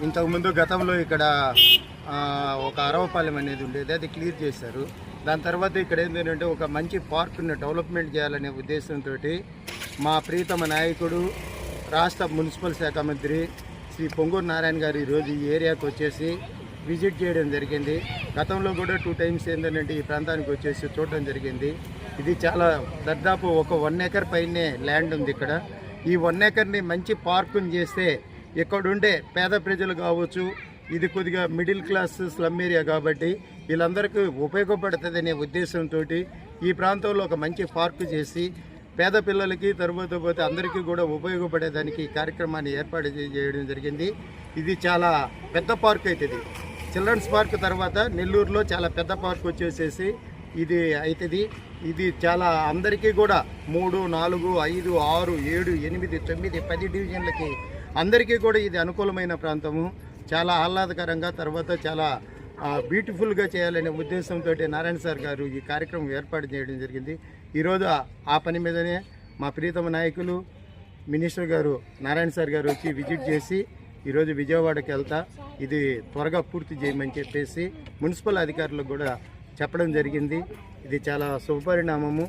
ఇంతకుముందు గతంలో ఇక్కడ ఒక అరవపాలెం అనేది ఉండేది, అది క్లియర్ చేశారు. దాని తర్వాత ఇక్కడ ఏంటంటే ఒక మంచి పార్క్ని డెవలప్మెంట్ చేయాలనే ఉద్దేశంతో మా ప్రీతమ నాయకుడు రాష్ట్ర మున్సిపల్ శాఖ మంత్రి శ్రీ పొంగూరు నారాయణ గారు ఈరోజు ఈ ఏరియాకి వచ్చేసి విజిట్ చేయడం జరిగింది. గతంలో కూడా 2 times ఏంటంటే ఈ ప్రాంతానికి వచ్చేసి చూడడం జరిగింది. ఇది చాలా దాదాపు ఒక 1 acre పైనే ల్యాండ్ ఉంది ఇక్కడ. ఈ 1 acreని మంచి పార్కుని చేస్తే ఇక్కడుండే పేద ప్రజలు కావచ్చు, ఇది కొద్దిగా మిడిల్ క్లాస్ స్లమ్ ఏరియా కాబట్టి వీళ్ళందరికీ ఉపయోగపడుతుందనే ఉద్దేశంతో ఈ ప్రాంతంలో ఒక మంచి పార్కు చేసి పేద పిల్లలకి తర్వాత పోతే అందరికీ కూడా ఉపయోగపడేదానికి ఈ కార్యక్రమాన్ని ఏర్పాటు చేయడం జరిగింది. ఇది చాలా పెద్ద పార్క్ అవుతుంది. చిల్డ్రన్స్ పార్క్ తర్వాత నెల్లూరులో చాలా పెద్ద పార్క్ వచ్చేసేసి ఇది అవుతుంది. ఇది చాలా అందరికీ కూడా 3, 4, 5, 6, 7, 8, 9, 10 డివిజన్లకి అందరికీ కూడా ఇది అనుకూలమైన ప్రాంతము. చాలా ఆహ్లాదకరంగా తర్వాత చాలా బ్యూటిఫుల్గా చేయాలనే ఉద్దేశంతో నారాయణ సార్ గారు ఈ కార్యక్రమం ఏర్పాటు చేయడం జరిగింది. ఈరోజు ఆ పని మీదనే మా ప్రీతమ నాయకులు మినిస్టర్ గారు నారాయణ సార్ గారు వచ్చి విజిట్ చేసి ఈరోజు విజయవాడకి వెళ్తా ఇది త్వరగా పూర్తి చేయమని చెప్పేసి మున్సిపల్ అధికారులకు కూడా చెప్పడం జరిగింది. ఇది చాలా శుభపరిణామము.